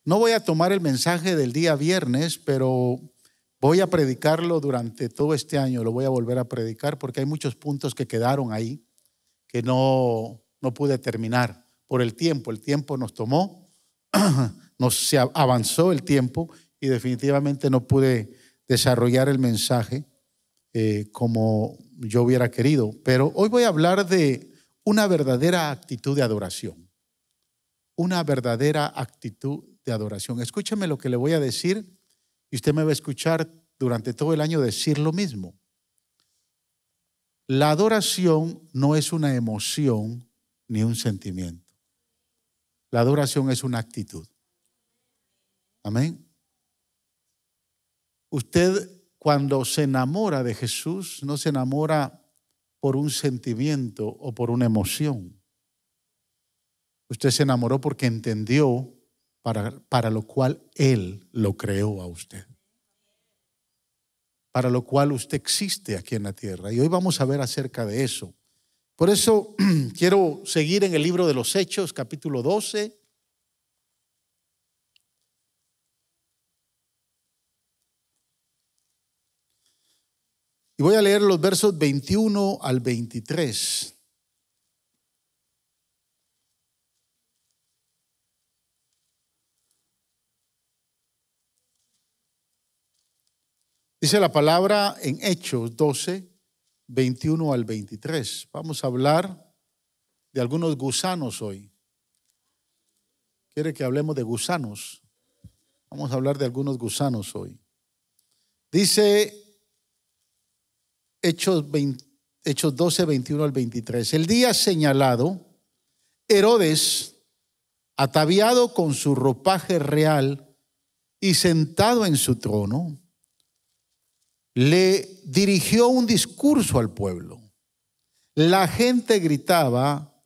No voy a tomar el mensaje del día viernes, pero voy a predicarlo durante todo este año. Lo voy a volver a predicar porque hay muchos puntos que quedaron ahí que no pude terminar por el tiempo. El tiempo nos tomó, se avanzó el tiempo y definitivamente no pude desarrollar el mensaje como yo hubiera querido. Pero hoy voy a hablar de una verdadera actitud de adoración. Una verdadera actitud de adoración. Escúcheme lo que le voy a decir y usted me va a escuchar durante todo el año decir lo mismo. La adoración no es una emoción ni un sentimiento. La adoración es una actitud. Amén. Usted cuando se enamora de Jesús no se enamora por un sentimiento o por una emoción. Usted se enamoró porque entendió para lo cual Él lo creó a usted. Para lo cual usted existe aquí en la tierra. Y hoy vamos a ver acerca de eso. Por eso quiero seguir en el libro de los Hechos, capítulo 12. Y voy a leer los versos 21 al 23. Dice la palabra en Hechos 12, 21 al 23. Vamos a hablar de algunos gusanos hoy. ¿Quiere que hablemos de gusanos? Vamos a hablar de algunos gusanos hoy. Dice Hechos 12, 21 al 23. El día señalado, Herodes, ataviado con su ropaje real y sentado en su trono, le dirigió un discurso al pueblo. La gente gritaba: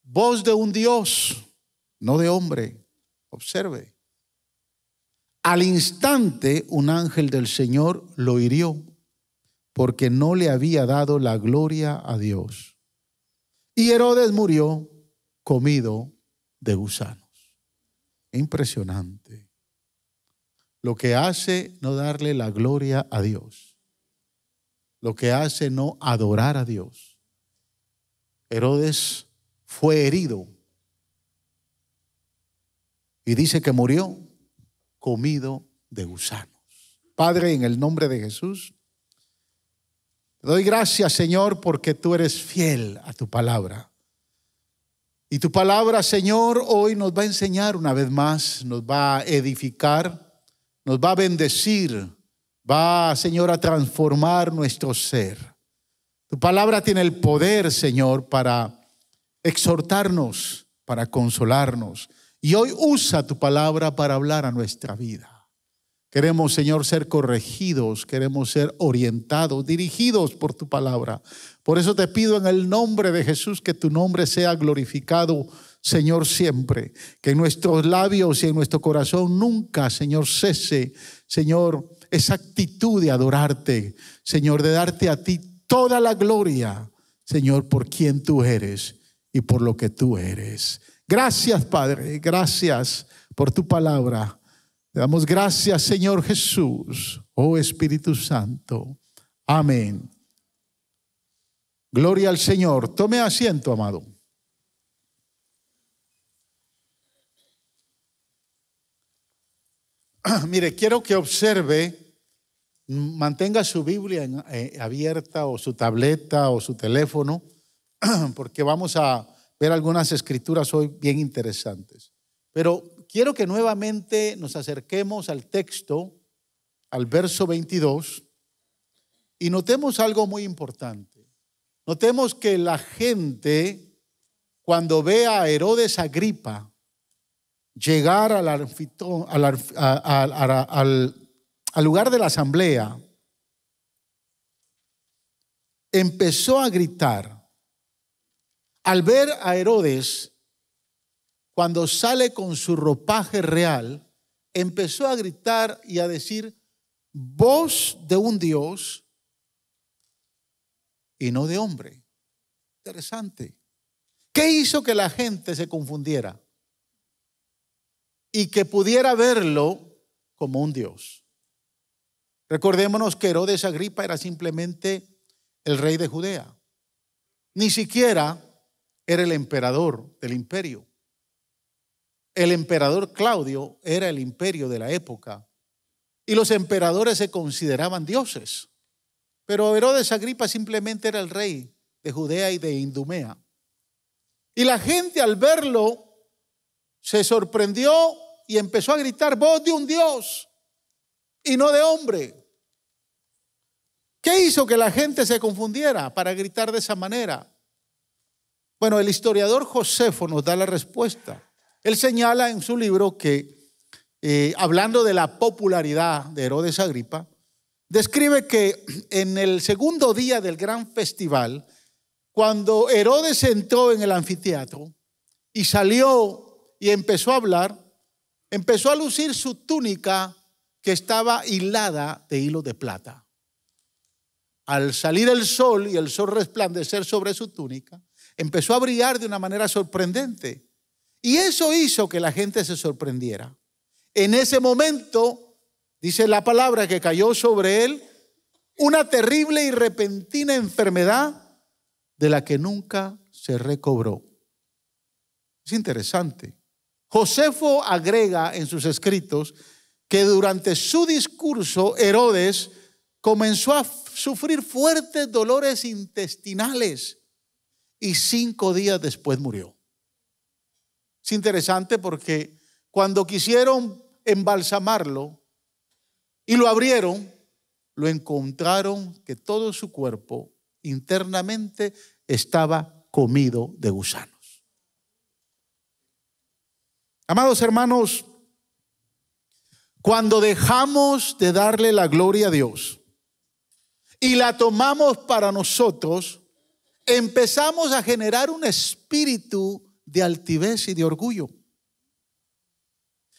voz de un Dios, no de hombre. Observe. Al instante un ángel del Señor lo hirió porque no le había dado la gloria a Dios. Y Herodes murió comido de gusanos. Impresionante. Lo que hace no darle la gloria a Dios. Lo que hace no adorar a Dios. Herodes fue herido. Y dice que murió comido de gusanos. Padre, en el nombre de Jesús, te doy gracias, Señor, porque tú eres fiel a tu palabra. Y tu palabra, Señor, hoy nos va a enseñar una vez más, nos va a edificar, nos va a bendecir, va, Señor, a transformar nuestro ser. Tu palabra tiene el poder, Señor, para exhortarnos, para consolarnos. Y hoy usa tu palabra para hablar a nuestra vida. Queremos, Señor, ser corregidos, queremos ser orientados, dirigidos por tu palabra. Por eso te pido en el nombre de Jesús que tu nombre sea glorificado, Señor, siempre. Que en nuestros labios y en nuestro corazón nunca, Señor, cese, Señor, esa actitud de adorarte, Señor, de darte a ti toda la gloria, Señor, por quien tú eres y por lo que tú eres. Gracias, Padre, gracias por tu palabra. Te damos gracias, Señor Jesús, oh Espíritu Santo. Amén. Gloria al Señor. Tome asiento, amado. Mire, quiero que observe, mantenga su Biblia abierta o su tableta o su teléfono, porque vamos a ver algunas escrituras hoy bien interesantes. Pero quiero que nuevamente nos acerquemos al texto, al verso 22, y notemos algo muy importante. Notemos que la gente, cuando ve a Herodes Agripa llegar al lugar de la asamblea, empezó a gritar. Al ver a Herodes, cuando sale con su ropaje real, empezó a gritar y a decir: voz de un Dios y no de hombre. Interesante. ¿Qué hizo que la gente se confundiera? y que pudiera verlo como un Dios. Recordémonos que Herodes Agripa era simplemente el rey de Judea. Ni siquiera era el emperador del imperio. El emperador Claudio era el imperio de la época y los emperadores se consideraban dioses. Pero Herodes Agripa simplemente era el rey de Judea y de Idumea. Y la gente al verlo se sorprendió y empezó a gritar: voz de un Dios y no de hombre. ¿Qué hizo que la gente se confundiera para gritar de esa manera? Bueno, el historiador Josefo nos da la respuesta. Él señala en su libro que, hablando de la popularidad de Herodes Agripa, describe que en el segundo día del gran festival, cuando Herodes entró en el anfiteatro y salió y empezó a hablar, empezó a lucir su túnica que estaba hilada de hilo de plata. Al salir el sol y el sol resplandecer sobre su túnica, empezó a brillar de una manera sorprendente. Y eso hizo que la gente se sorprendiera. En ese momento, dice la palabra, que cayó sobre él una terrible y repentina enfermedad de la que nunca se recobró. Es interesante. Josefo agrega en sus escritos que durante su discurso Herodes comenzó a sufrir fuertes dolores intestinales y 5 días después murió. Es interesante porque cuando quisieron embalsamarlo y lo abrieron, lo encontraron que todo su cuerpo internamente estaba comido de gusanos. Amados hermanos, cuando dejamos de darle la gloria a Dios y la tomamos para nosotros, empezamos a generar un espíritu de altivez y de orgullo.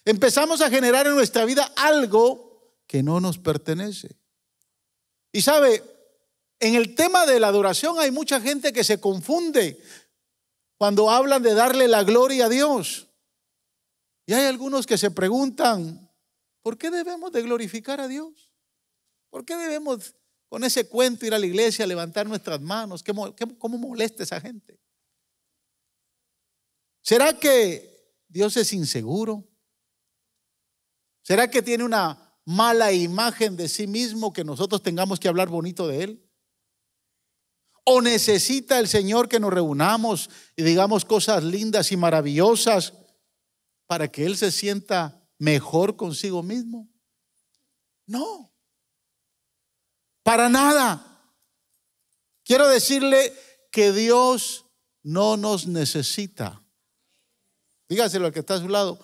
Empezamos a generar en nuestra vida algo que no nos pertenece. Y sabe, en el tema de la adoración hay mucha gente que se confunde cuando hablan de darle la gloria a Dios. Y hay algunos que se preguntan: ¿por qué debemos de glorificar a Dios? ¿Por qué debemos con ese cuento ir a la iglesia, levantar nuestras manos? ¿Cómo molesta esa gente? ¿Será que Dios es inseguro? ¿Será que tiene una mala imagen de sí mismo que nosotros tengamos que hablar bonito de Él? ¿O necesita el Señor que nos reunamos y digamos cosas lindas y maravillosas para que Él se sienta mejor consigo mismo? No, para nada. Quiero decirle que Dios no nos necesita. Dígaselo al que está a su lado: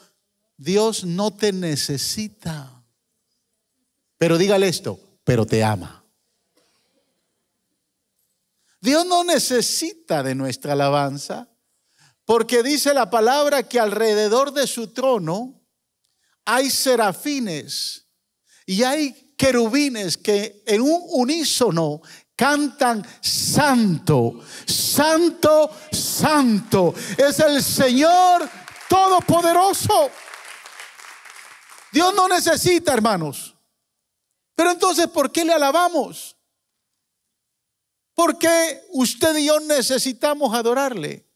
Dios no te necesita. Pero dígale esto: pero te ama. Dios no necesita de nuestra alabanza, porque dice la palabra que alrededor de su trono hay serafines y hay querubines que en un unísono cantan: santo, santo, santo es el Señor Todopoderoso. Dios no necesita, hermanos. Pero entonces, ¿por qué le alabamos? ¿Por qué usted y yo necesitamos adorarle?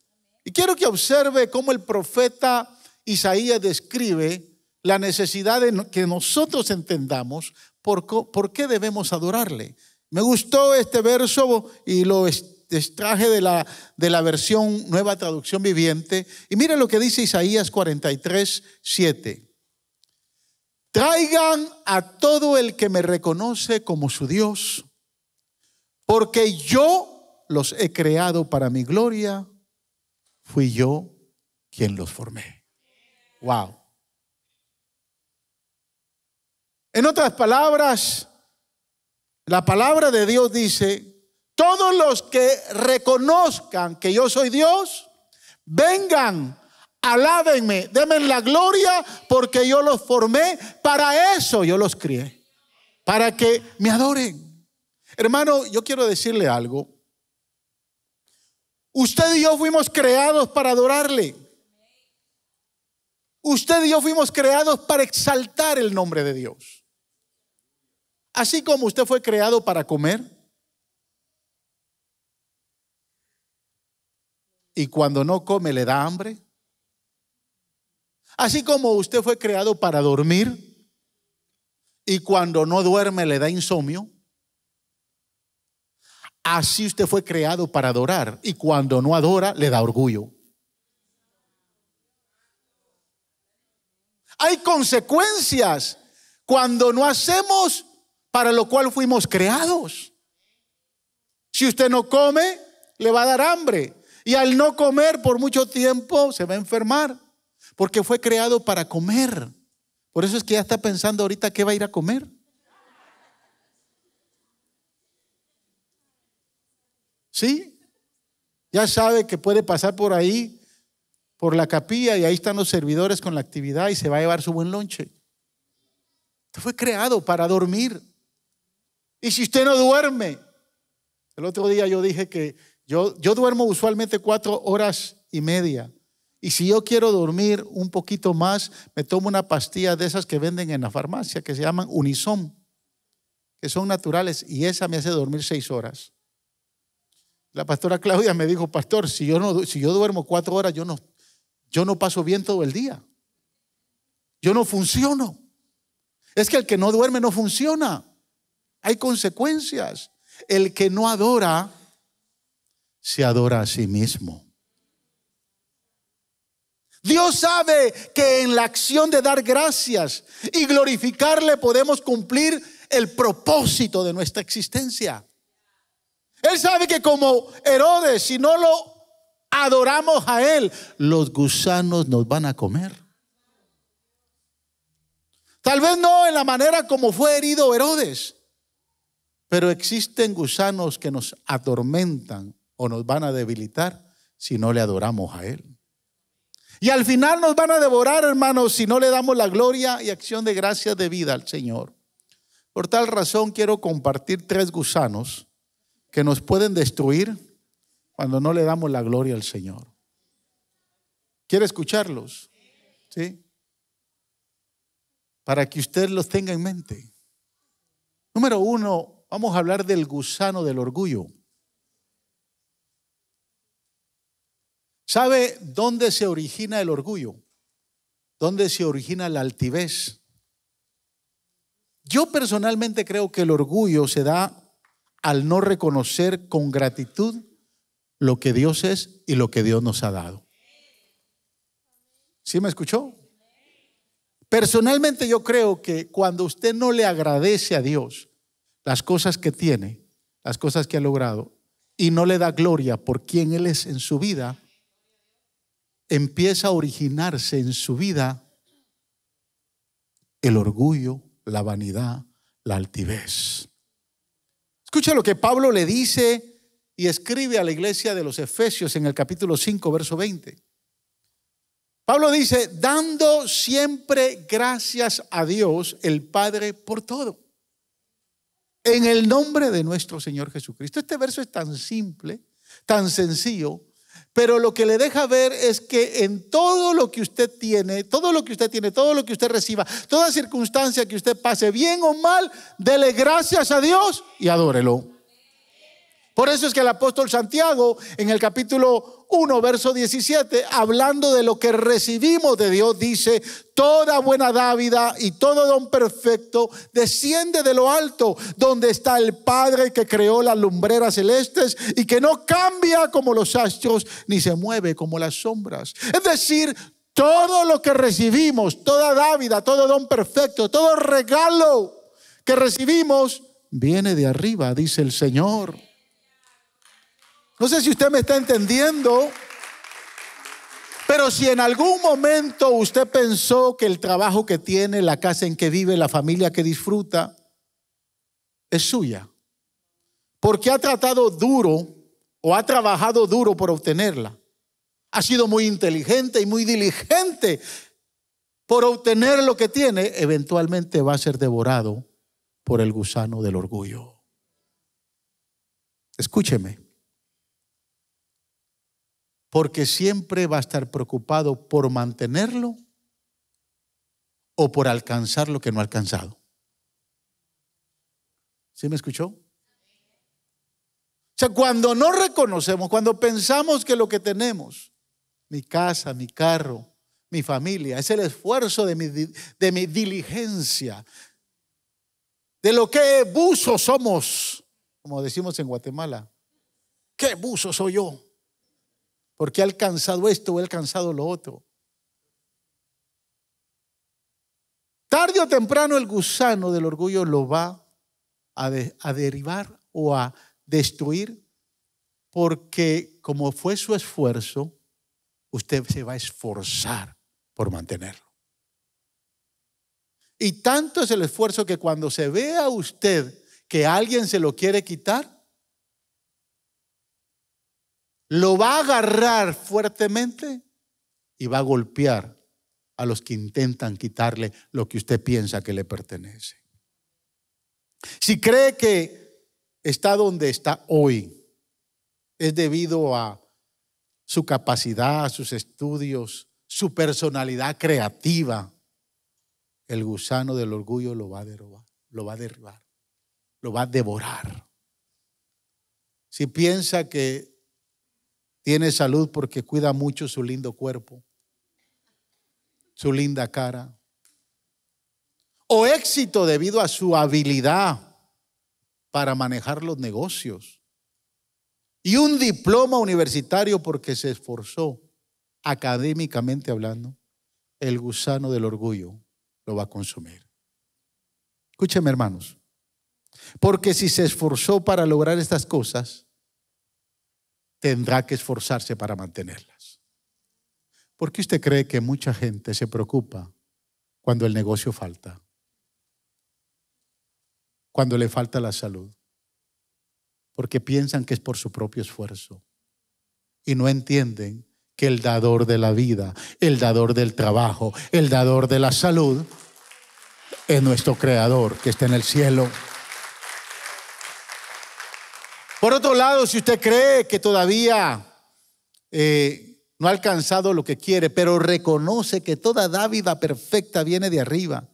Y quiero que observe cómo el profeta Isaías describe la necesidad de que nosotros entendamos por qué debemos adorarle. Me gustó este verso y lo extraje de la versión Nueva Traducción Viviente. Y mire lo que dice Isaías 43:7. Traigan a todo el que me reconoce como su Dios, porque yo los he creado para mi gloria, fui yo quien los formé. Wow. En otras palabras, la palabra de Dios dice: todos los que reconozcan que yo soy Dios, vengan, alábenme, denme la gloria, porque yo los formé. Para eso yo los crié, para que me adoren. Hermano, yo quiero decirle algo. Usted y yo fuimos creados para adorarle. Usted y yo fuimos creados para exaltar el nombre de Dios. Así como usted fue creado para comer. Y cuando no come le da hambre. Así como usted fue creado para dormir. Y cuando no duerme le da insomnio. Así usted fue creado para adorar. Y cuando no adora le da orgullo. Hay consecuencias cuando no hacemos para lo cual fuimos creados. Si usted no come, le va a dar hambre. Y al no comer por mucho tiempo se va a enfermar. Porque fue creado para comer. Por eso es que ya está pensando ahorita qué va a ir a comer. ¿Sí? Ya sabe que puede pasar por ahí, por la capilla, y ahí están los servidores con la actividad y se va a llevar su buen lonche. Usted fue creado para dormir. Y si usted no duerme, el otro día yo dije que yo duermo usualmente 4 horas y media. Y si yo quiero dormir un poquito más, me tomo una pastilla de esas que venden en la farmacia que se llaman Unison, que son naturales, y esa me hace dormir 6 horas. La pastora Claudia me dijo: pastor, si yo duermo 4 horas, yo no paso bien todo el día. Yo no funciono. Es que el que no duerme no funciona. Hay consecuencias. El que no adora, se adora a sí mismo. Dios sabe que en la acción de dar gracias y glorificarle podemos cumplir el propósito de nuestra existencia. Él sabe que como Herodes, si no lo adoramos a Él, los gusanos nos van a comer. Tal vez no en la manera como fue herido Herodes, pero existen gusanos que nos atormentan o nos van a debilitar si no le adoramos a Él. Y al final nos van a devorar, hermanos, si no le damos la gloria y acción de gracias de vida al Señor. Por tal razón quiero compartir 3 gusanos que nos pueden destruir cuando no le damos la gloria al Señor. ¿Quiere escucharlos? ¿Sí? Para que usted los tenga en mente. Número 1, vamos a hablar del gusano del orgullo. ¿Sabe dónde se origina el orgullo? ¿Dónde se origina la altivez? Yo personalmente creo que el orgullo se da al no reconocer con gratitud lo que Dios es y lo que Dios nos ha dado. ¿Sí me escuchó? Personalmente yo creo que cuando usted no le agradece a Dios las cosas que tiene, las cosas que ha logrado, y no le da gloria por quien Él es en su vida, empieza a originarse en su vida el orgullo, la vanidad, la altivez. Escucha lo que Pablo le dice y escribe a la iglesia de los Efesios en el capítulo 5, verso 20. Pablo dice: dando siempre gracias a Dios el Padre por todo, en el nombre de nuestro Señor Jesucristo. Este verso es tan simple, tan sencillo, pero lo que le deja ver es que en todo lo que usted tiene, todo lo que usted reciba, toda circunstancia que usted pase, bien o mal, dele gracias a Dios y adórelo. Por eso es que el apóstol Santiago en el capítulo 1, verso 17, hablando de lo que recibimos de Dios, dice: toda buena dádiva y todo don perfecto desciende de lo alto, donde está el Padre que creó las lumbreras celestes y que no cambia como los astros ni se mueve como las sombras. Es decir, todo lo que recibimos, toda dádiva, todo don perfecto, todo regalo que recibimos viene de arriba, dice el Señor. No sé si usted me está entendiendo, pero si en algún momento usted pensó que el trabajo que tiene, la casa en que vive, la familia que disfruta, es suya, porque ha tratado duro o ha trabajado duro por obtenerla, ha sido muy inteligente y muy diligente por obtener lo que tiene, eventualmente va a ser devorado por el gusano del orgullo. Escúcheme. Porque siempre va a estar preocupado por mantenerlo o por alcanzar lo que no ha alcanzado? ¿Sí me escuchó? O sea, cuando no reconocemos, cuando pensamos que lo que tenemos, mi casa, mi carro, mi familia, es el esfuerzo de mi diligencia, de lo que buzo somos, como decimos en Guatemala. ¿Qué buzo soy yo? Porque he alcanzado esto o he alcanzado lo otro. Tarde o temprano el gusano del orgullo lo va a derribar o a destruir, porque como fue su esfuerzo, usted se va a esforzar por mantenerlo. Y tanto es el esfuerzo que cuando se vea usted que alguien se lo quiere quitar, lo va a agarrar fuertemente y va a golpear a los que intentan quitarle lo que usted piensa que le pertenece. Si cree que está donde está hoy, es debido a su capacidad, sus estudios, su personalidad creativa, el gusano del orgullo lo va a derribar, lo va a devorar. Si piensa que tiene salud porque cuida mucho su lindo cuerpo, su linda cara, o éxito debido a su habilidad para manejar los negocios, y un diploma universitario porque se esforzó académicamente hablando, el gusano del orgullo lo va a consumir. Escúcheme, hermanos, porque si se esforzó para lograr estas cosas, tendrá que esforzarse para mantenerlas. ¿Por qué usted cree que mucha gente se preocupa cuando el negocio falta? Cuando le falta la salud. Porque piensan que es por su propio esfuerzo. Y no entienden que el dador de la vida, el dador del trabajo, el dador de la salud, es nuestro Creador que está en el cielo. Por otro lado, si usted cree que todavía no ha alcanzado lo que quiere, pero reconoce que toda dádiva perfecta viene de arriba,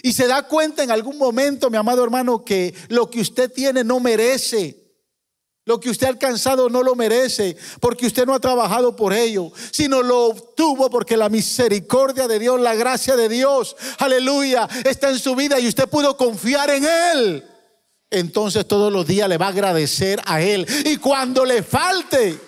y se da cuenta en algún momento, mi amado hermano, que lo que usted tiene no merece, lo que usted ha alcanzado no lo merece, porque usted no ha trabajado por ello, sino lo obtuvo porque la misericordia de Dios, la gracia de Dios, aleluya, está en su vida y usted pudo confiar en Él. Entonces todos los días le va a agradecer a Él. Y cuando le falte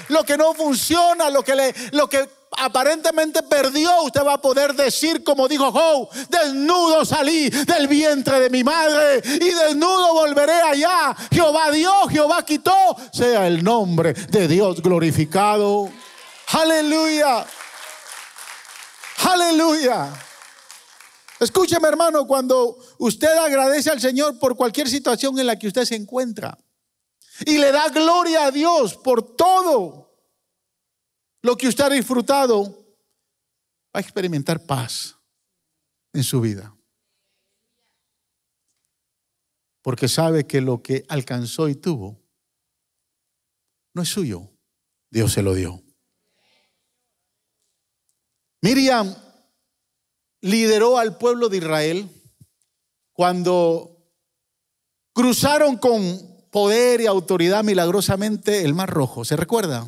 lo que no funciona, lo que aparentemente perdió, usted va a poder decir, como dijo Job: desnudo salí del vientre de mi madre y desnudo volveré allá. Jehová dio, Jehová quitó, sea el nombre de Dios glorificado. Aleluya, aleluya. Escúcheme, hermano, cuando usted agradece al Señor por cualquier situación en la que usted se encuentra y le da gloria a Dios por todo lo que usted ha disfrutado, va a experimentar paz en su vida. Porque sabe que lo que alcanzó y tuvo no es suyo, Dios se lo dio. Miriam lideró al pueblo de Israel cuando cruzaron con poder y autoridad milagrosamente el Mar Rojo. ¿Se recuerda?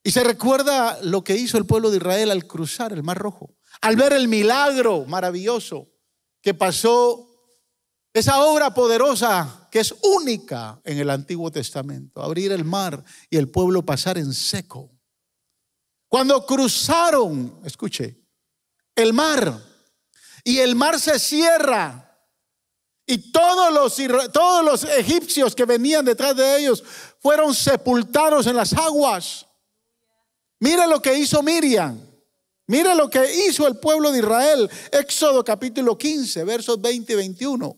Y se recuerda lo que hizo el pueblo de Israel al cruzar el Mar Rojo, al ver el milagro maravilloso que pasó, esa obra poderosa que es única en el Antiguo Testamento, abrir el mar y el pueblo pasar en seco. Cuando cruzaron, escuche, el mar, y el mar se cierra, y todos los egipcios que venían detrás de ellos fueron sepultados en las aguas. Mire lo que hizo Miriam. Mire lo que hizo el pueblo de Israel. Éxodo capítulo 15, versos 20 y 21.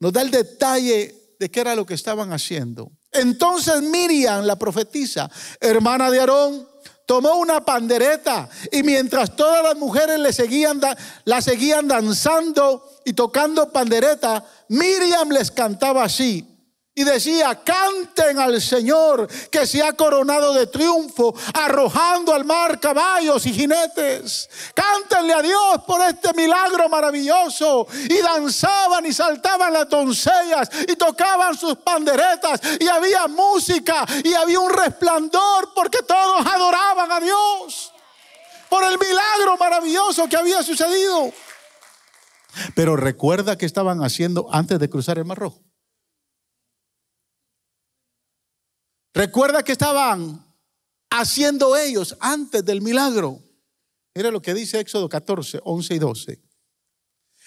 Nos da el detalle de qué era lo que estaban haciendo. Entonces Miriam, la profetisa, hermana de Aarón, tomó una pandereta, y mientras todas las mujeres la seguían danzando y tocando pandereta, Miriam les cantaba así: Y decía: canten al Señor, que se ha coronado de triunfo, arrojando al mar caballos y jinetes. Cántenle a Dios por este milagro maravilloso. Y danzaban y saltaban las doncellas y tocaban sus panderetas, y había música y había un resplandor, porque todos adoraban a Dios por el milagro maravilloso que había sucedido. Pero recuerda que estaban haciendo antes de cruzar el Mar Rojo. Recuerda que estaban haciendo ellos antes del milagro. Mira lo que dice Éxodo 14, 11 y 12.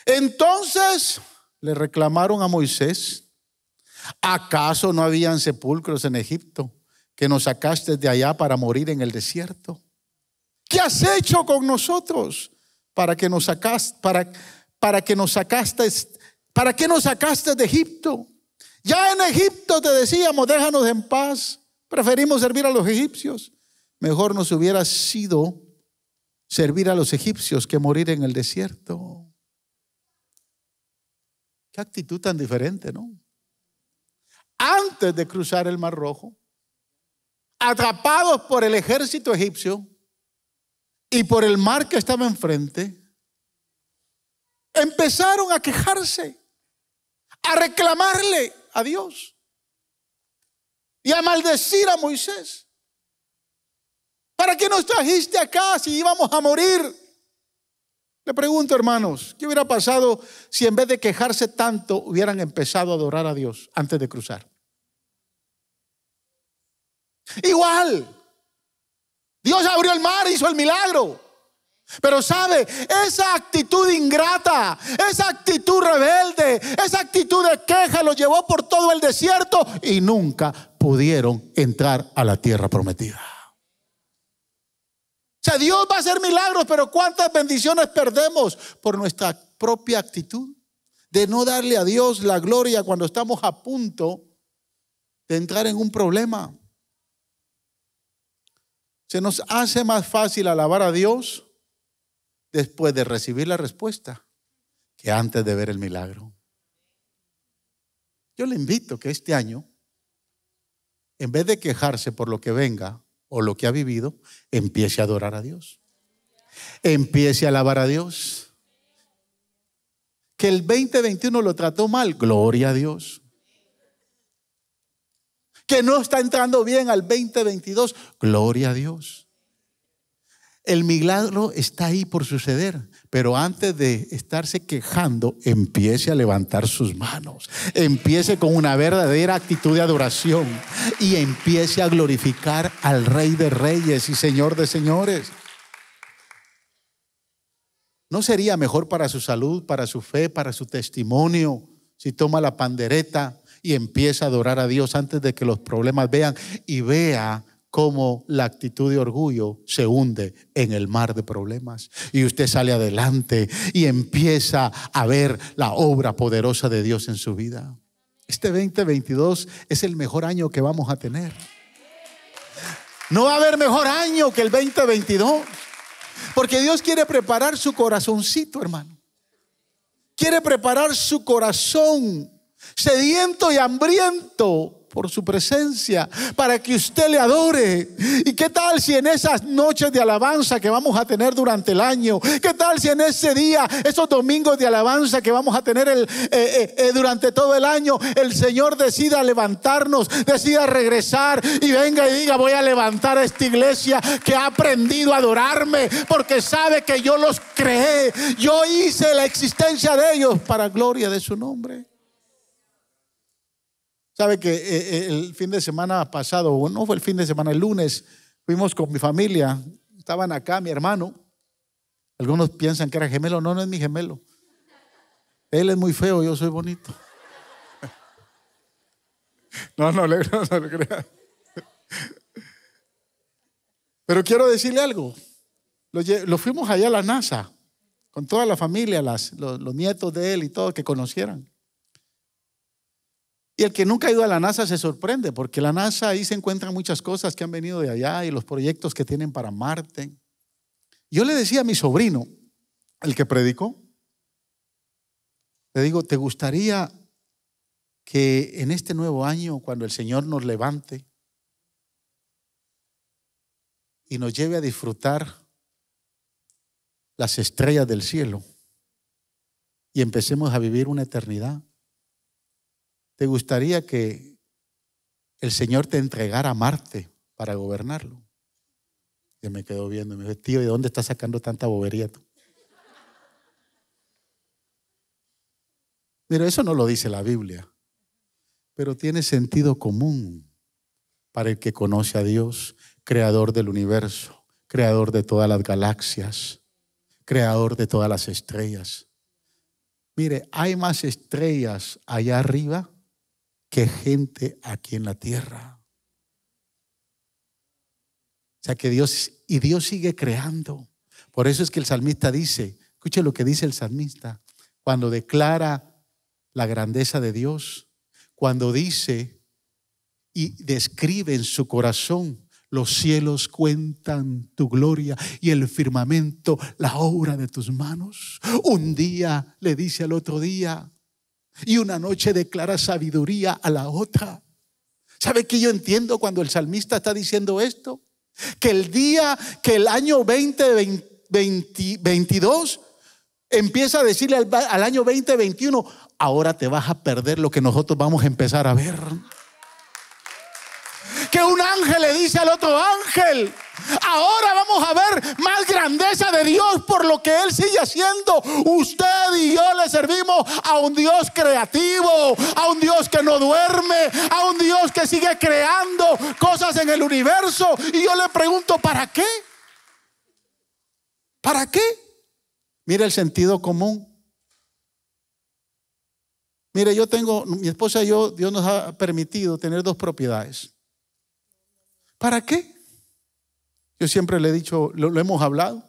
Entonces le reclamaron a Moisés: ¿acaso no habían sepulcros en Egipto, que nos sacaste de allá para morir en el desierto? ¿Qué has hecho con nosotros para que nos sacaste de Egipto? Ya en Egipto te decíamos: déjanos en paz, preferimos servir a los egipcios. Mejor nos hubiera sido servir a los egipcios que morir en el desierto. Qué actitud tan diferente, ¿no? Antes de cruzar el Mar Rojo, atrapados por el ejército egipcio y por el mar que estaba enfrente, empezaron a quejarse, a reclamarle a Dios y a maldecir a Moisés. ¿Para qué nos trajiste acá si íbamos a morir? Le pregunto, hermanos, ¿qué hubiera pasado si en vez de quejarse tanto hubieran empezado a adorar a Dios antes de cruzar? Igual, Dios abrió el mar, hizo el milagro. Pero sabe, esa actitud ingrata, esa actitud rebelde, esa actitud de queja los llevó por todo el desierto y nunca pudieron entrar a la tierra prometida. O sea, Dios va a hacer milagros, pero ¿cuántas bendiciones perdemos por nuestra propia actitud de no darle a Dios la gloria cuando estamos a punto de entrar en un problema? Se nos hace más fácil alabar a Dios después de recibir la respuesta que antes de ver el milagro. Yo le invito que este año, en vez de quejarse por lo que venga o lo que ha vivido, empiece a adorar a Dios. Empiece a alabar a Dios. Que el 2021 lo trató mal, gloria a Dios. Que no está entrando bien al 2022, gloria a Dios. El milagro está ahí por suceder, pero antes de estarse quejando, empiece a levantar sus manos. Empiece con una verdadera actitud de adoración y empiece a glorificar al Rey de Reyes y Señor de Señores. ¿No sería mejor para su salud, para su fe, para su testimonio, si toma la pandereta y empieza a adorar a Dios antes de que los problemas vean y vea cómo la actitud de orgullo se hunde en el mar de problemas y usted sale adelante y empieza a ver la obra poderosa de Dios en su vida? Este 2022 es el mejor año que vamos a tener. No va a haber mejor año que el 2022, porque Dios quiere preparar su corazoncito, hermano. Quiere preparar su corazón sediento y hambriento por su presencia, para que usted le adore. ¿Y qué tal si en esas noches de alabanza que vamos a tener durante el año, qué tal si en ese día, esos domingos de alabanza que vamos a tener durante todo el año, el Señor decida levantarnos, decida regresar y venga y diga: voy a levantar a esta iglesia que ha aprendido a adorarme porque sabe que yo los creé, yo hice la existencia de ellos para gloria de su nombre? Sabe que el fin de semana pasado, no fue el fin de semana, el lunes, fuimos con mi familia. Estaban acá mi hermano. Algunos piensan que era gemelo. No, no es mi gemelo. Él es muy feo, yo soy bonito. No le crea. Pero quiero decirle algo. Lo fuimos allá a la NASA, con toda la familia, los nietos de él y todos que conocieran. Y el que nunca ha ido a la NASA se sorprende, porque la NASA ahí se encuentran muchas cosas que han venido de allá y los proyectos que tienen para Marte. Yo le decía a mi sobrino, el que predicó, le digo: ¿te gustaría que en este nuevo año, cuando el Señor nos levante y nos lleve a disfrutar las estrellas del cielo y empecemos a vivir una eternidad, ¿te gustaría que el Señor te entregara a Marte para gobernarlo? Y me quedó viendo y me dijo, tío, ¿de dónde estás sacando tanta bobería tú? Mira, eso no lo dice la Biblia, pero tiene sentido común para el que conoce a Dios, creador del universo, creador de todas las galaxias, creador de todas las estrellas. Mire, hay más estrellas allá arriba que gente aquí en la tierra. O sea que Dios sigue creando. Por eso es que el salmista dice, escuche lo que dice el salmista, cuando declara la grandeza de Dios, cuando dice y describe en su corazón: los cielos cuentan tu gloria y el firmamento la obra de tus manos. Un día le dice al otro día y una noche declara sabiduría a la otra. ¿Sabe qué yo entiendo cuando el salmista está diciendo esto? Que el día que el año 2022 empieza a decirle al año 2021, ahora te vas a perder lo que nosotros vamos a empezar a ver. Que un ángel le dice al otro ángel, ahora vamos a ver más grandeza de Dios por lo que Él sigue haciendo. Usted y yo le servimos a un Dios creativo, a un Dios que no duerme, a un Dios que sigue creando cosas en el universo. Y yo le pregunto, ¿para qué? ¿Para qué? Mira el sentido común. Mire, mi esposa y yo, Dios nos ha permitido tener 2 propiedades. ¿Para qué? Yo siempre le he dicho, lo hemos hablado.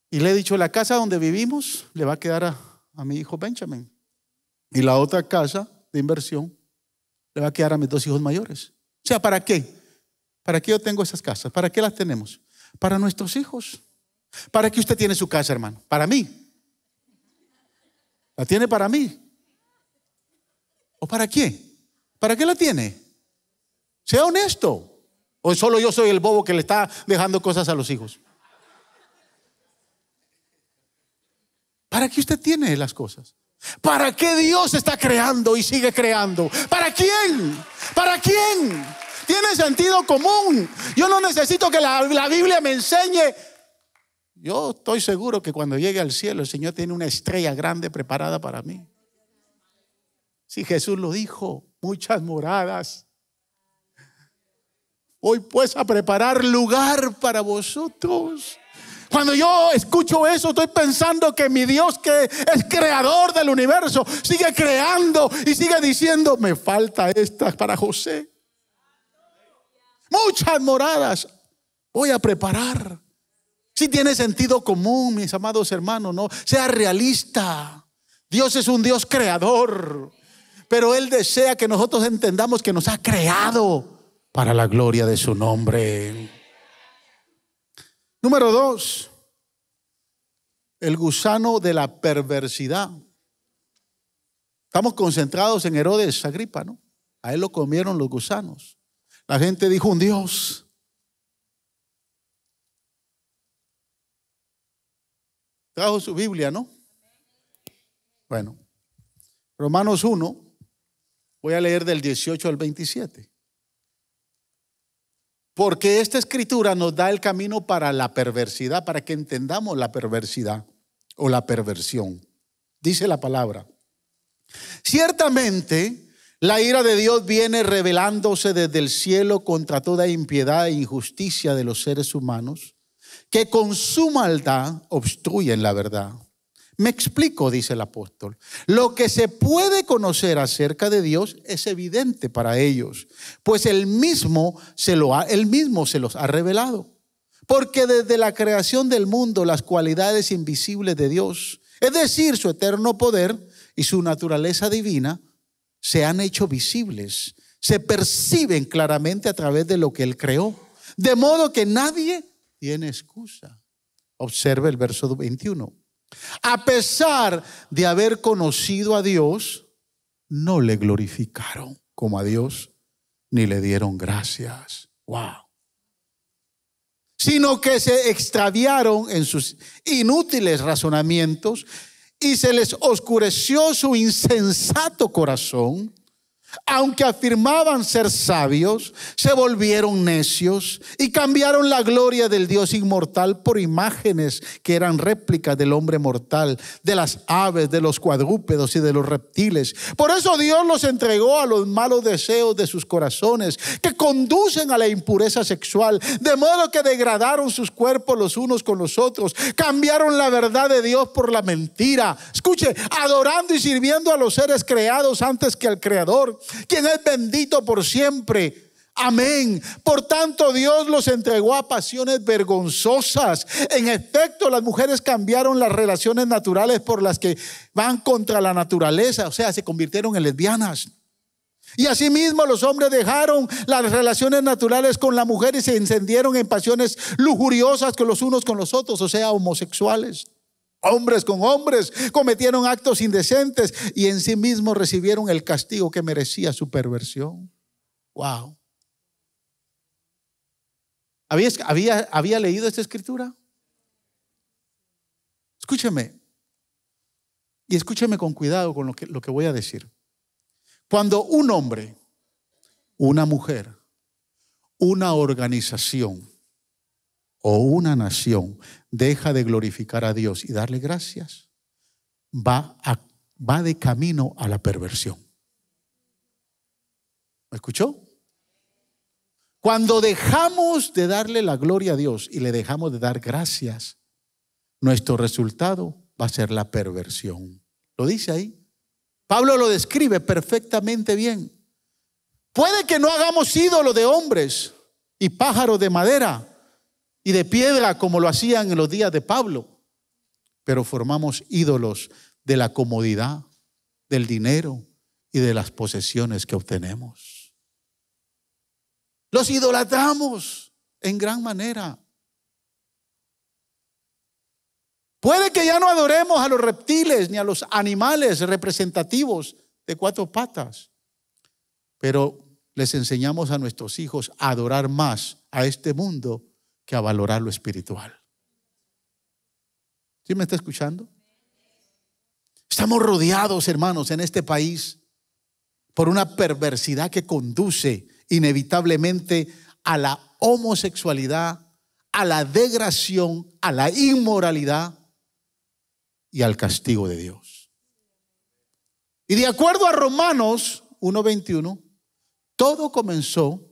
Y le he dicho, la casa donde vivimos le va a quedar a mi hijo Benjamin. Y la otra casa de inversión le va a quedar a mis 2 hijos mayores. O sea, ¿para qué? ¿Para qué yo tengo esas casas? ¿Para qué las tenemos? Para nuestros hijos. ¿Para qué usted tiene su casa, hermano? Para mí. ¿La tiene para mí? ¿O para qué? ¿Para qué la tiene? Sea honesto. ¿O solo yo soy el bobo que le está dejando cosas a los hijos? ¿Para qué usted tiene las cosas? ¿Para qué Dios está creando y sigue creando? ¿Para quién? ¿Para quién? Tiene sentido común. Yo no necesito que la Biblia me enseñe. Yo estoy seguro que cuando llegue al cielo el Señor tiene una estrella grande preparada para mí. Si Jesús lo dijo, muchas moradas. Voy pues a preparar lugar para vosotros. Cuando yo escucho eso, estoy pensando que mi Dios, que es creador del universo, sigue creando y sigue diciendo, me falta esta para José. Muchas moradas voy a preparar. Si tiene sentido común, mis amados hermanos, no sea realista. Dios es un Dios creador, pero Él desea que nosotros entendamos que nos ha creado para la gloria de su nombre. Número 2, el gusano de la perversidad. Estamos concentrados en Herodes Agripa, ¿no? A él lo comieron los gusanos. La gente dijo un Dios. Trajo su Biblia, ¿no? Bueno, Romanos 1, voy a leer del 18 al 27. Porque esta escritura nos da el camino para la perversidad, para que entendamos la perversidad o la perversión. Dice la palabra: ciertamente la ira de Dios viene revelándose desde el cielo contra toda impiedad e injusticia de los seres humanos, que con su maldad obstruyen la verdad. Me explico, dice el apóstol. Lo que se puede conocer acerca de Dios es evidente para ellos, pues él mismo se los ha revelado. Porque desde la creación del mundo, las cualidades invisibles de Dios, es decir, su eterno poder y su naturaleza divina, se han hecho visibles, se perciben claramente a través de lo que él creó, de modo que nadie tiene excusa. Observe el verso 21. A pesar de haber conocido a Dios, no le glorificaron como a Dios, ni le dieron gracias. Wow. Sino que se extraviaron en sus inútiles razonamientos y se les oscureció su insensato corazón. Aunque afirmaban ser sabios, se volvieron necios y cambiaron la gloria del Dios inmortal por imágenes que eran réplicas del hombre mortal, de las aves, de los cuadrúpedos y de los reptiles. Por eso Dios los entregó a los malos deseos de sus corazones, que conducen a la impureza sexual, de modo que degradaron sus cuerpos los unos con los otros, cambiaron la verdad de Dios por la mentira. Escuche, adorando y sirviendo a los seres creados antes que al Creador, quien es bendito por siempre. Amén. Por tanto, Dios los entregó a pasiones vergonzosas. En efecto, las mujeres cambiaron las relaciones naturales por las que van contra la naturaleza, o sea, se convirtieron en lesbianas. Y asimismo los hombres dejaron las relaciones naturales con la mujer y se encendieron en pasiones lujuriosas con los unos con los otros, o sea, homosexuales. Hombres con hombres cometieron actos indecentes y en sí mismos recibieron el castigo que merecía su perversión. Wow. ¿Había leído esta escritura? Escúcheme. Y escúcheme con cuidado con lo que voy a decir. Cuando un hombre, una mujer, una organización o una nación deja de glorificar a Dios y darle gracias, va de camino a la perversión. ¿Me escuchó? Cuando dejamos de darle la gloria a Dios y le dejamos de dar gracias, nuestro resultado va a ser la perversión. Lo dice ahí. Pablo lo describe perfectamente bien. Puede que no hagamos ídolos de hombres y pájaros de madera y de piedra como lo hacían en los días de Pablo, pero formamos ídolos de la comodidad, del dinero y de las posesiones que obtenemos. Los idolatramos en gran manera. Puede que ya no adoremos a los reptiles ni a los animales representativos de cuatro patas, pero les enseñamos a nuestros hijos a adorar más a este mundo que a valorar lo espiritual. ¿Sí me está escuchando? Estamos rodeados, hermanos, en este país por una perversidad que conduce inevitablemente a la homosexualidad, a la degradación, a la inmoralidad y al castigo de Dios. Y de acuerdo a Romanos 1:21, todo comenzó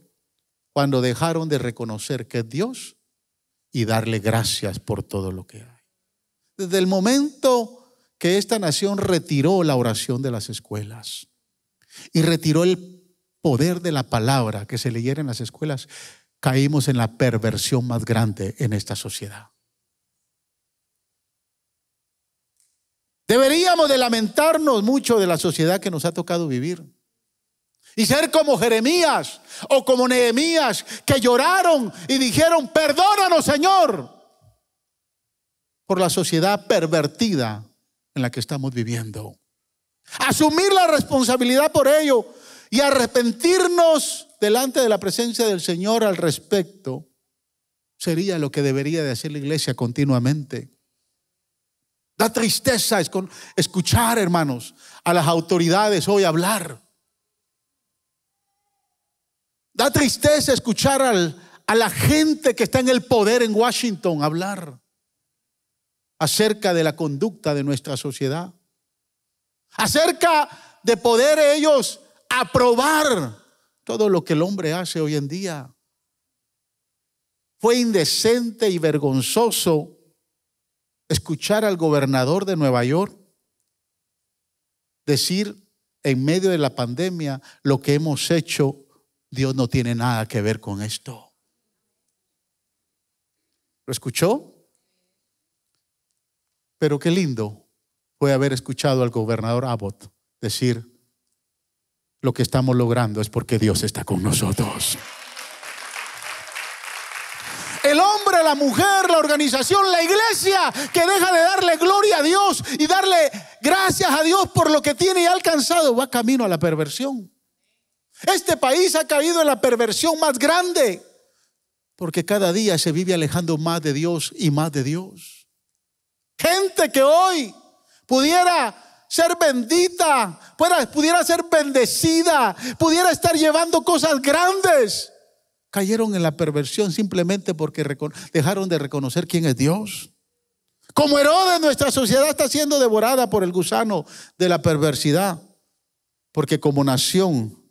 cuando dejaron de reconocer que es Dios y darle gracias por todo lo que hay. Desde el momento que esta nación retiró la oración de las escuelas y retiró el poder de la palabra que se leyera en las escuelas, caímos en la perversión más grande en esta sociedad. Deberíamos de lamentarnos mucho de la sociedad que nos ha tocado vivir y ser como Jeremías o como Nehemías, que lloraron y dijeron: perdónanos, Señor, por la sociedad pervertida en la que estamos viviendo. Asumir la responsabilidad por ello y arrepentirnos delante de la presencia del Señor al respecto sería lo que debería de hacer la iglesia continuamente. Da tristeza escuchar, hermanos, a las autoridades hoy hablar. Da tristeza escuchar a la gente que está en el poder en Washington hablar acerca de la conducta de nuestra sociedad, acerca de poder ellos aprobar todo lo que el hombre hace hoy en día. Fue indecente y vergonzoso escuchar al gobernador de Nueva York decir en medio de la pandemia: lo que hemos hecho, Dios no tiene nada que ver con esto. ¿Lo escuchó? Pero qué lindo fue haber escuchado al gobernador Abbott decir: lo que estamos logrando es porque Dios está con nosotros. El hombre la mujer, la organización, la iglesia que deja de darle gloria a Dios y darle gracias a Dios por lo que tiene y ha alcanzado, va camino a la perversión. Este país ha caído en la perversión más grande porque cada día se vive alejando más de Dios y más de Dios. Gente que hoy pudiera ser bendita, pudiera ser bendecida, pudiera estar llevando cosas grandes, cayeron en la perversión simplemente porque dejaron de reconocer quién es Dios. Como Herodes, nuestra sociedad está siendo devorada por el gusano de la perversidad, porque como nación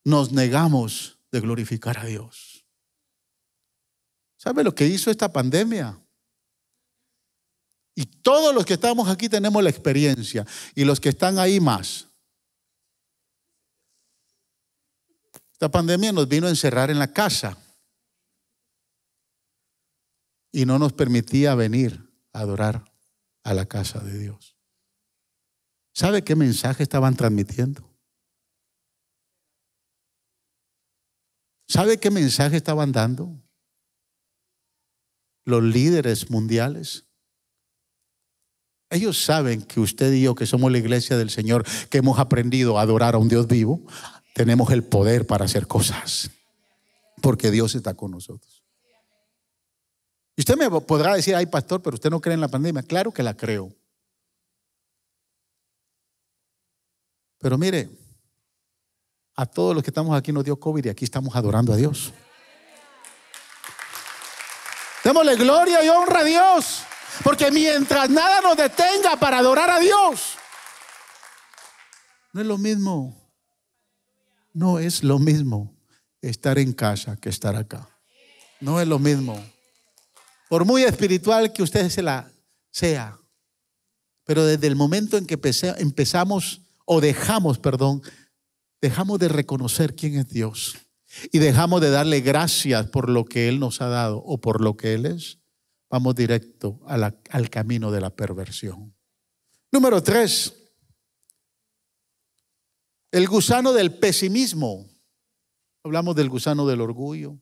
nos negamos de glorificar a Dios. ¿Sabe lo que hizo esta pandemia? Y todos los que estamos aquí tenemos la experiencia, y los que están ahí más. Esta pandemia nos vino a encerrar en la casa y no nos permitía venir a adorar a la casa de Dios. ¿Sabe qué mensaje estaban transmitiendo? ¿Sabe qué mensaje estaban dando los líderes mundiales? Ellos saben que usted y yo, que somos la iglesia del Señor, que hemos aprendido a adorar a un Dios vivo, tenemos el poder para hacer cosas, porque Dios está con nosotros. Y usted me podrá decir, ay pastor, pero usted no cree en la pandemia. Claro que la creo. Pero mire, a todos los que estamos aquí nos dio COVID y aquí estamos adorando a Dios. Démosle gloria y honra a Dios, porque mientras nada nos detenga para adorar a Dios, no es lo mismo. No es lo mismo estar en casa que estar acá. No es lo mismo. Por muy espiritual que usted sea, pero desde el momento en que empezamos o dejamos de reconocer quién es Dios y dejamos de darle gracias por lo que Él nos ha dado o por lo que Él es, vamos directo al camino de la perversión. Número 3. El gusano del pesimismo. Hablamos del gusano del orgullo,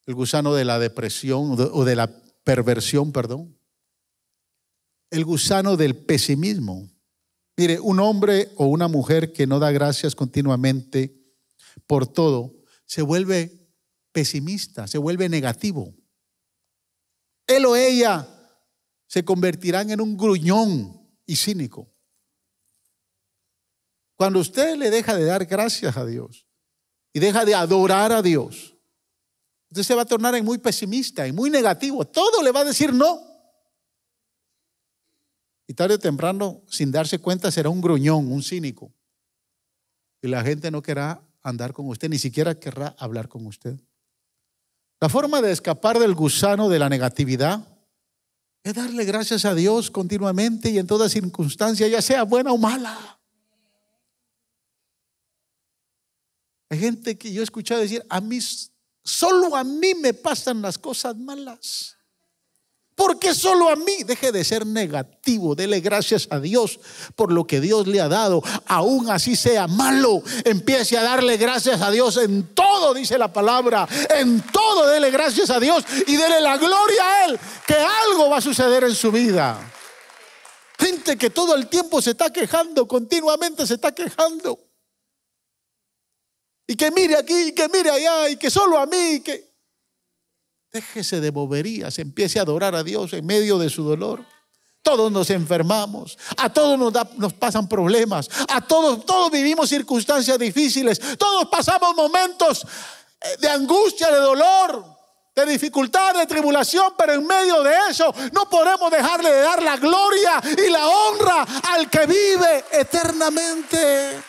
el gusano de la depresión o de la perversión, perdón. El gusano del pesimismo. Mire, un hombre o una mujer que no da gracias continuamente por todo, se vuelve pesimista, se vuelve negativo. Él o ella se convertirán en un gruñón y cínico. Cuando usted le deja de dar gracias a Dios y deja de adorar a Dios, usted se va a tornar en muy pesimista y muy negativo. Todo le va a decir no. Y tarde o temprano, sin darse cuenta, será un gruñón, un cínico. Y la gente no querrá andar con usted, ni siquiera querrá hablar con usted. La forma de escapar del gusano de la negatividad es darle gracias a Dios continuamente y en toda circunstancia, ya sea buena o mala. Hay gente que yo he escuchado decir, solo a mí me pasan las cosas malas. ¿Por qué solo a mí? Deje de ser negativo, dele gracias a Dios por lo que Dios le ha dado, aún así sea malo. Empiece a darle gracias a Dios en todo, dice la palabra. En todo dele gracias a Dios y dele la gloria a Él, que algo va a suceder en su vida. Gente que todo el tiempo se está quejando, continuamente se está quejando. Y que mire aquí, y que mire allá, y que solo a mí, que... Déjese de boberías, empiece a adorar a Dios en medio de su dolor. Todos nos enfermamos, a todos nos pasan problemas, a todos vivimos circunstancias difíciles, todos pasamos momentos de angustia, de dolor, de dificultad, de tribulación, pero en medio de eso no podemos dejarle de dar la gloria y la honra al que vive eternamente.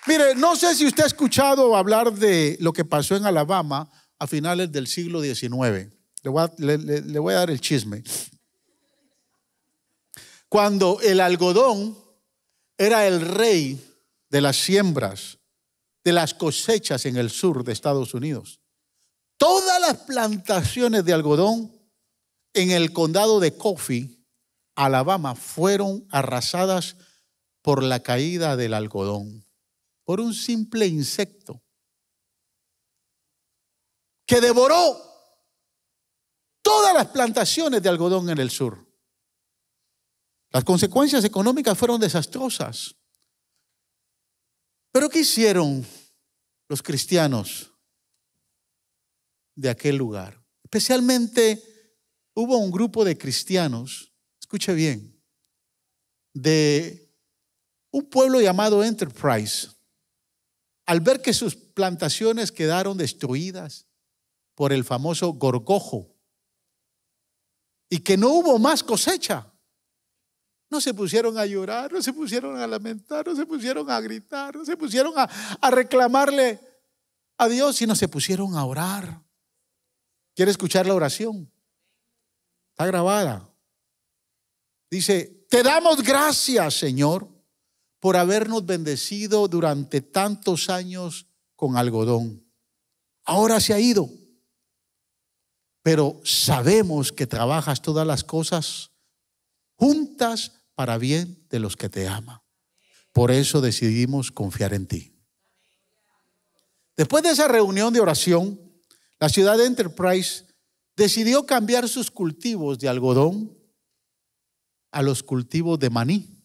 Mire, no sé si usted ha escuchado hablar de lo que pasó en Alabama a finales del siglo XIX. Le voy a dar el chisme. Cuando el algodón era el rey de las siembras, de las cosechas en el sur de Estados Unidos, todas las plantaciones de algodón en el condado de Coffee, Alabama, fueron arrasadas por la caída del algodón. Por un simple insecto que devoró todas las plantaciones de algodón en el sur. Las consecuencias económicas fueron desastrosas. Pero ¿qué hicieron los cristianos de aquel lugar? Especialmente hubo un grupo de cristianos, escuche bien, de un pueblo llamado Enterprise. Al ver que sus plantaciones quedaron destruidas por el famoso gorgojo y que no hubo más cosecha, no se pusieron a llorar, no se pusieron a lamentar, no se pusieron a gritar, no se pusieron a reclamarle a Dios, sino se pusieron a orar. ¿Quiere escuchar la oración? Está grabada. Dice: te damos gracias, Señor, por habernos bendecido durante tantos años con algodón. Ahora se ha ido, pero sabemos que trabajas todas las cosas juntas para bien de los que te aman. Por eso decidimos confiar en ti. Después de esa reunión de oración, la ciudad de Enterprise decidió cambiar sus cultivos de algodón a los cultivos de maní.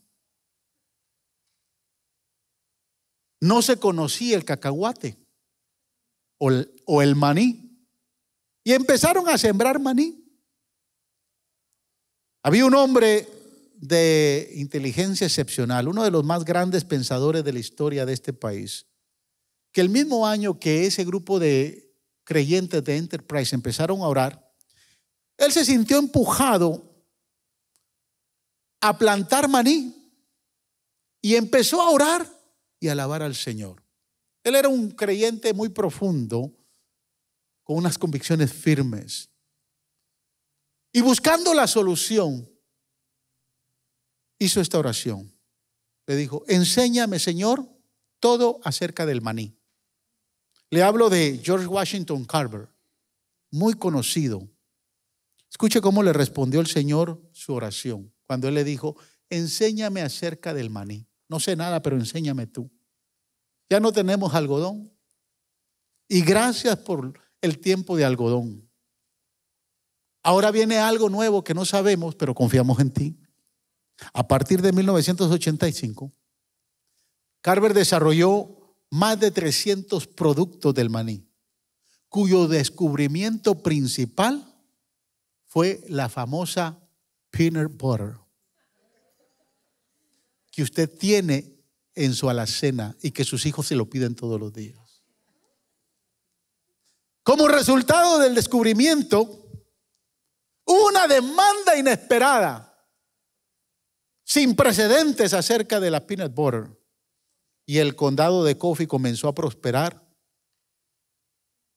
No se conocía el cacahuate o el maní, y empezaron a sembrar maní. Había un hombre de inteligencia excepcional, uno de los más grandes pensadores de la historia de este país, que el mismo año que ese grupo de creyentes de Enterprise empezaron a orar, él se sintió empujado a plantar maní y empezó a orar y a alabar al Señor. Él era un creyente muy profundo, con unas convicciones firmes, y buscando la solución hizo esta oración. Le dijo: enséñame, Señor, todo acerca del maní. Le hablo de George Washington Carver, muy conocido. Escuche cómo le respondió el Señor su oración cuando él le dijo: enséñame acerca del maní. No sé nada, pero enséñame tú. Ya no tenemos algodón, y gracias por el tiempo de algodón. Ahora viene algo nuevo que no sabemos, pero confiamos en ti. A partir de 1985, Carver desarrolló más de 300 productos del maní, cuyo descubrimiento principal fue la famosa peanut butter que usted tiene en su alacena y que sus hijos se lo piden todos los días. Como resultado del descubrimiento, hubo una demanda inesperada, sin precedentes, acerca de la peanut butter, y el condado de Coffee comenzó a prosperar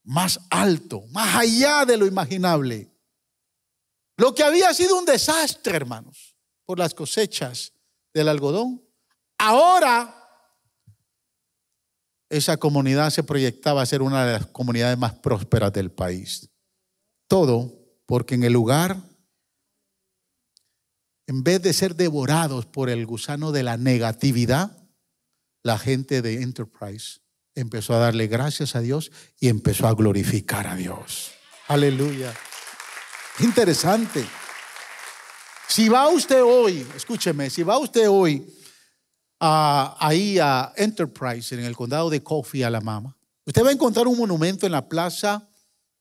más alto, más allá de lo imaginable. Lo que había sido un desastre, hermanos, por las cosechas del algodón, ahora esa comunidad se proyectaba a ser una de las comunidades más prósperas del país. Todo porque en el lugar, en vez de ser devorados por el gusano de la negatividad, la gente de Enterprise empezó a darle gracias a Dios y empezó a glorificar a Dios. Aleluya. Interesante. Si va usted hoy, escúcheme, si va usted hoy ahí a Enterprise, en el condado de Coffee, Alabama, usted va a encontrar un monumento en la plaza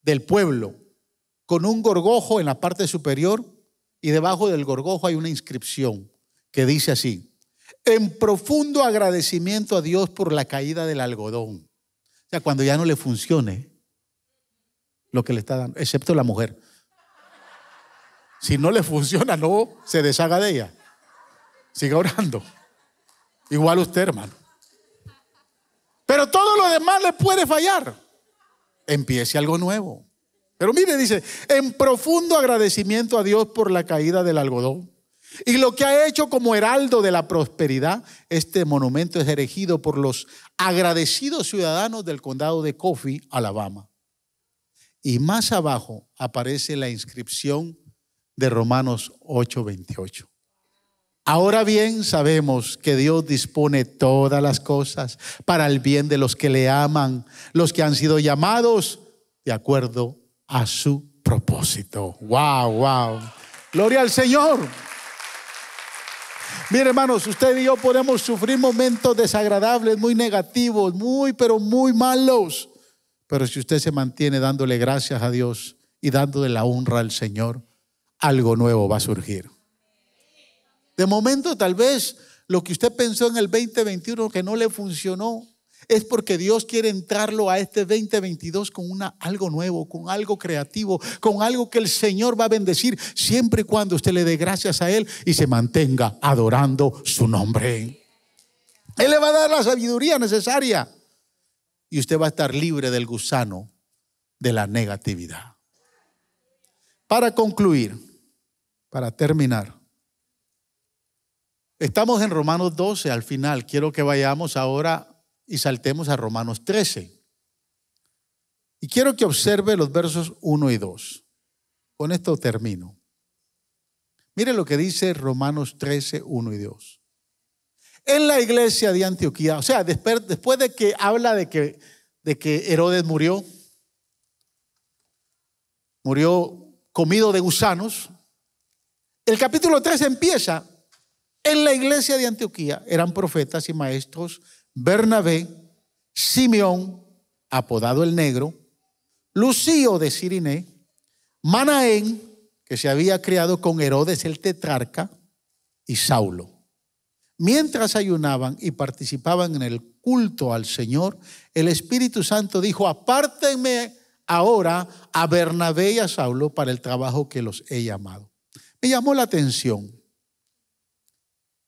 del pueblo con un gorgojo en la parte superior, y debajo del gorgojo hay una inscripción que dice así: en profundo agradecimiento a Dios por la caída del algodón. O sea, cuando ya no le funcione lo que le está dando, excepto la mujer. Si no le funciona, no se deshaga de ella. Siga orando. Igual usted, hermano. Pero todo lo demás le puede fallar. Empiece algo nuevo. Pero mire, dice: en profundo agradecimiento a Dios por la caída del algodón y lo que ha hecho como heraldo de la prosperidad. Este monumento es erigido por los agradecidos ciudadanos del condado de Coffee, Alabama. Y más abajo aparece la inscripción de Romanos 8:28. Ahora bien, sabemos que Dios dispone todas las cosas para el bien de los que le aman, los que han sido llamados de acuerdo a su propósito. Wow, wow. Gloria al Señor. Mire, hermanos, usted y yo podemos sufrir momentos desagradables, muy negativos, pero muy malos. Pero si usted se mantiene dándole gracias a Dios y dándole la honra al Señor, algo nuevo va a surgir. De momento, tal vez lo que usted pensó en el 2021 que no le funcionó, es porque Dios quiere entrarlo a este 2022 con algo nuevo, con algo creativo, con algo que el Señor va a bendecir siempre y cuando usted le dé gracias a Él y se mantenga adorando su nombre. Él le va a dar la sabiduría necesaria y usted va a estar libre del gusano de la negatividad. Para concluir, para terminar, estamos en Romanos 12 al final. Quiero que vayamos ahora y saltemos a Romanos 13. Y quiero que observe los versos 1 y 2. Con esto termino. Mire lo que dice Romanos 13, 1 y 2. En la iglesia de Antioquía, o sea, después de que habla de que Herodes murió comido de gusanos, el capítulo 3 empieza. En la iglesia de Antioquía eran profetas y maestros Bernabé, Simeón, apodado el Negro, Lucio de Cirené, Manaén, que se había criado con Herodes el tetrarca, y Saulo. Mientras ayunaban y participaban en el culto al Señor, el Espíritu Santo dijo: apártenme ahora a Bernabé y a Saulo para el trabajo que los he llamado. Me llamó la atención,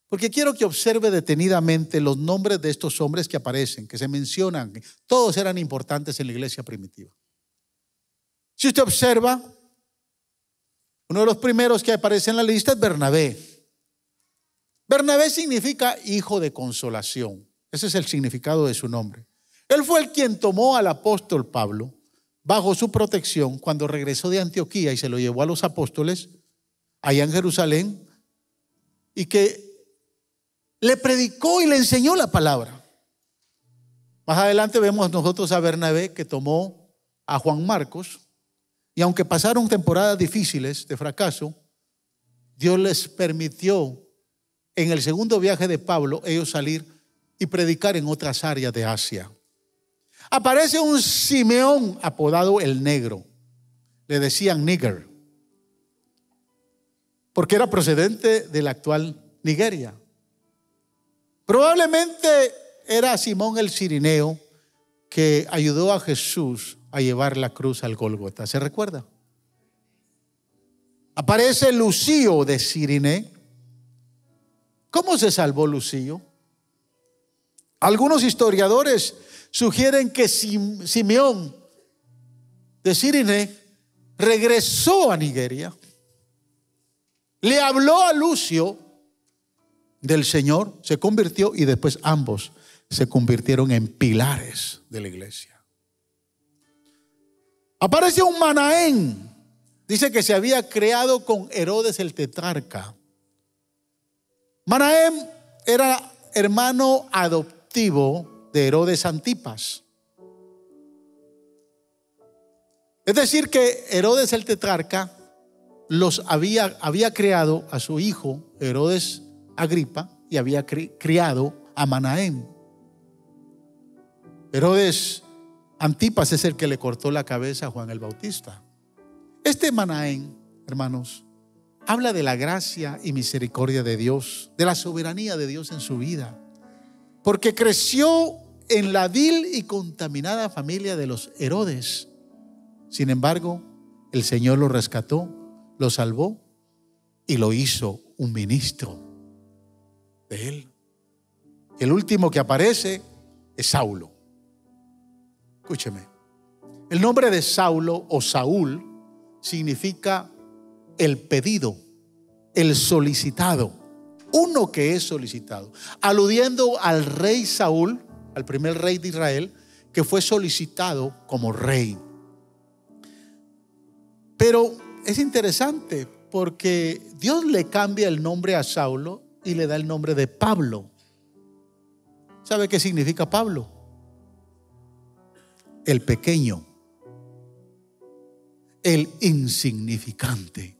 porque quiero que observe detenidamente los nombres de estos hombres que aparecen, que se mencionan. Todos eran importantes en la iglesia primitiva. Si usted observa, uno de los primeros que aparece en la lista es Bernabé. Bernabé significa hijo de consolación. Ese es el significado de su nombre. Él fue el quien tomó al apóstol Pablo bajo su protección cuando regresó de Antioquía y se lo llevó a los apóstoles allá en Jerusalén, y que le predicó y le enseñó la palabra. Más adelante vemos nosotros a Bernabé, que tomó a Juan Marcos, y aunque pasaron temporadas difíciles de fracaso, Dios les permitió en el segundo viaje de Pablo ellos salir y predicar en otras áreas de Asia. Aparece un Simeón apodado el Negro. Le decían Níger, porque era procedente de la actual Nigeria. Probablemente era Simón el Cirineo, que ayudó a Jesús a llevar la cruz al Gólgota. ¿Se recuerda? Aparece Lucio de Cirené. ¿Cómo se salvó Lucio? Algunos historiadores sugieren que Simeón de Cirené regresó a Nigeria, le habló a Lucio del Señor, se convirtió y después ambos se convirtieron en pilares de la iglesia. Aparece un Manaén. Dice que se había creado con Herodes el tetrarca. Manaén era hermano adoptivo de Herodes Antipas. Es decir, que Herodes el tetrarca había criado a su hijo Herodes Agripa y había criado a Manaén. Herodes Antipas es el que le cortó la cabeza a Juan el Bautista. Este Manaén, hermanos, habla de la gracia y misericordia de Dios, de la soberanía de Dios en su vida, porque creció en la vil y contaminada familia de los Herodes. Sin embargo, el Señor lo rescató, lo salvó y lo hizo un ministro de él. El último que aparece es Saulo. Escúcheme, el nombre de Saulo o Saúl significa el pedido, el solicitado, uno que es solicitado, aludiendo al rey Saúl, al primer rey de Israel, que fue solicitado como rey. Pero es interesante porque Dios le cambia el nombre a Saulo y le da el nombre de Pablo. ¿Sabe qué significa Pablo? El pequeño. el insignificante.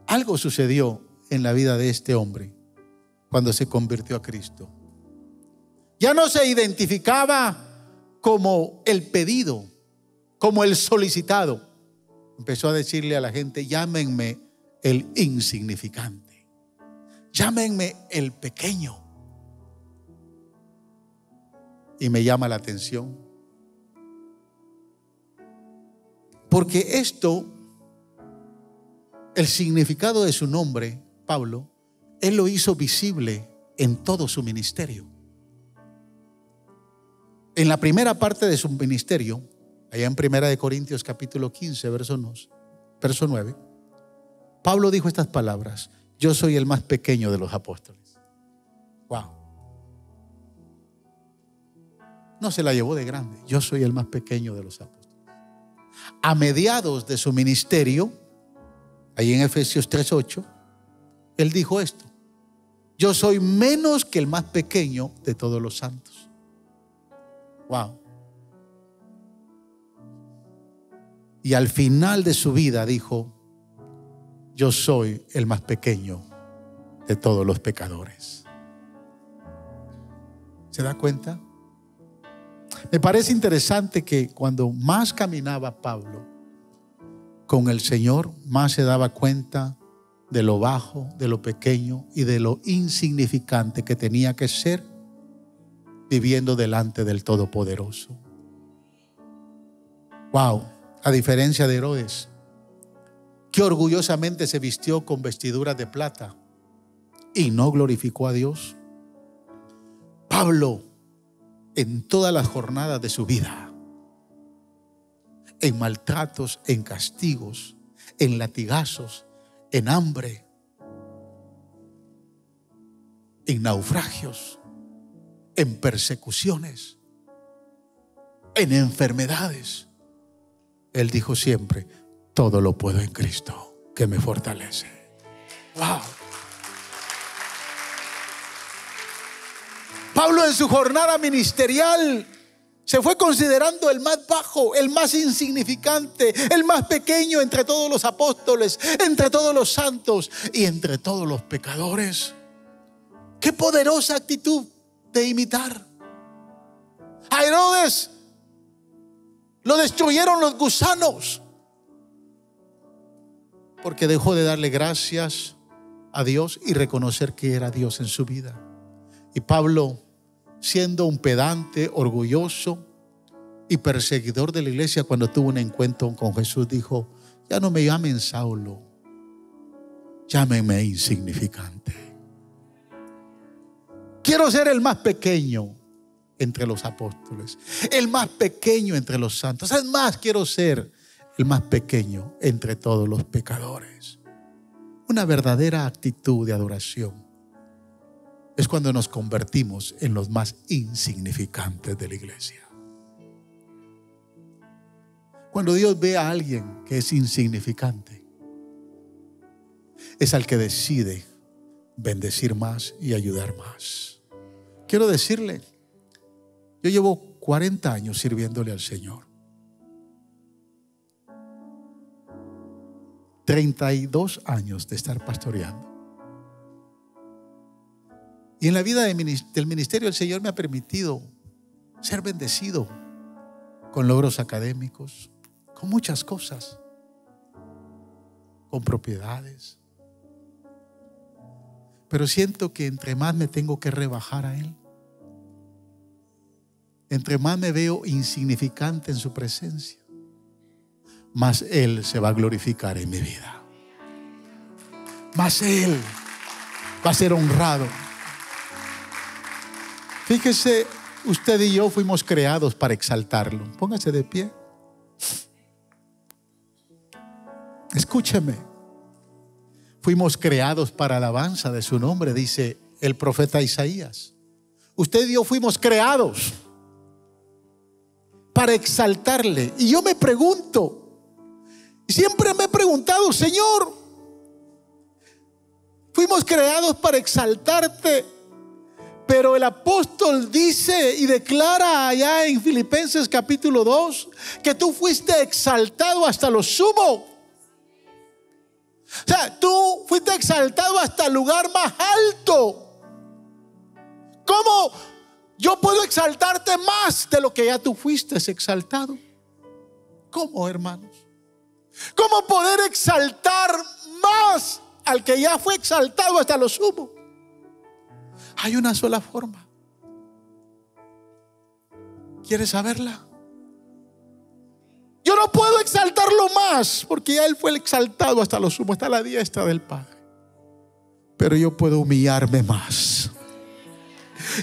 Algo sucedió en la vida de este hombre cuando se convirtió a Cristo. Ya no se identificaba como el pedido, como el solicitado. Empezó a decirle a la gente: llámenme el insignificante, llámenme el pequeño. Y me llama la atención, porque esto, el significado de su nombre, Pablo, él lo hizo visible en todo su ministerio. En la primera parte de su ministerio, allá en 1 Corintios capítulo 15, verso 9, Pablo dijo estas palabras: yo soy el más pequeño de los apóstoles. Wow. No se la llevó de grande. Yo soy el más pequeño de los apóstoles. A mediados de su ministerio, ahí en Efesios 3:8, él dijo esto: yo soy menos que el más pequeño de todos los santos. Wow. Y al final de su vida dijo: yo soy el más pequeño de todos los pecadores. ¿Se da cuenta? Me parece interesante que cuando más caminaba Pablo con el Señor, más se daba cuenta de lo bajo, de lo pequeño y de lo insignificante que tenía que ser viviendo delante del Todopoderoso. Wow. A diferencia de Herodes, que orgullosamente se vistió con vestiduras de plata y no glorificó a Dios, Pablo, en todas las jornadas de su vida, en maltratos, en castigos, en latigazos, en hambre, en naufragios, en persecuciones, en enfermedades, él dijo siempre: todo lo puedo en Cristo que me fortalece. Wow. Pablo en su jornada ministerial se fue considerando el más bajo, el más insignificante, el más pequeño entre todos los apóstoles, entre todos los santos y entre todos los pecadores. Qué poderosa actitud de imitar. A Herodes lo destruyeron los gusanos porque dejó de darle gracias a Dios y reconocer que era Dios en su vida. Y Pablo, siendo un pedante, orgulloso y perseguidor de la iglesia, cuando tuvo un encuentro con Jesús, dijo: ya no me llamen Saulo, llámenme insignificante. Quiero ser el más pequeño entre los apóstoles, el más pequeño entre los santos. Es más, quiero ser el más pequeño entre todos los pecadores. Una verdadera actitud de adoración es cuando nos convertimos en los más insignificantes de la iglesia. Cuando Dios ve a alguien que es insignificante, es al que decide bendecir más y ayudar más. Quiero decirle, yo llevo 40 años sirviéndole al Señor. 32 años de estar pastoreando. Y en la vida del ministerio, el Señor me ha permitido ser bendecido con logros académicos, con muchas cosas, con propiedades. Pero siento que entre más me tengo que rebajar a Él, entre más me veo insignificante en su presencia, más Él se va a glorificar en mi vida. Más Él va a ser honrado. Fíjese, usted y yo fuimos creados para exaltarlo. Póngase de pie. Escúcheme. Fuimos creados para alabanza de su nombre, dice el profeta Isaías. Usted y yo fuimos creados para exaltarle. Y yo me pregunto, siempre me he preguntado: Señor, fuimos creados para exaltarte, Pero el apóstol dice y declara allá en Filipenses capítulo 2 que tú fuiste exaltado hasta lo sumo. O sea, tú fuiste exaltado hasta el lugar más alto. ¿Cómo yo puedo exaltarte más de lo que ya tú fuiste exaltado? ¿Cómo, hermanos? ¿Cómo poder exaltar más al que ya fue exaltado hasta lo sumo? Hay una sola forma. ¿Quieres saberla? Yo no puedo exaltarlo más porque ya Él fue exaltado hasta lo sumo, está a la diestra del Padre. Pero yo puedo humillarme más.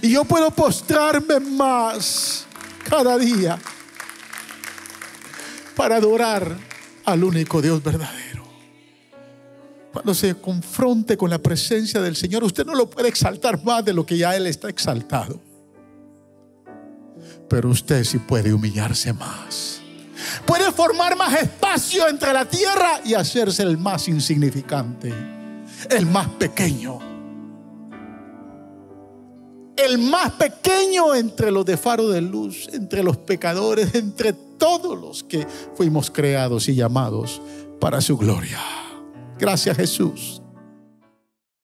Y yo puedo postrarme más cada día para adorar al único Dios verdadero. Cuando se confronte con la presencia del Señor, usted no lo puede exaltar más de lo que ya Él está exaltado. Pero usted sí puede humillarse más. Puede formar más espacio entre la tierra y hacerse el más insignificante, el más pequeño. El más pequeño entre los de faro de luz, entre los pecadores, entre todos los que fuimos creados y llamados para su gloria. Gracias, Jesús.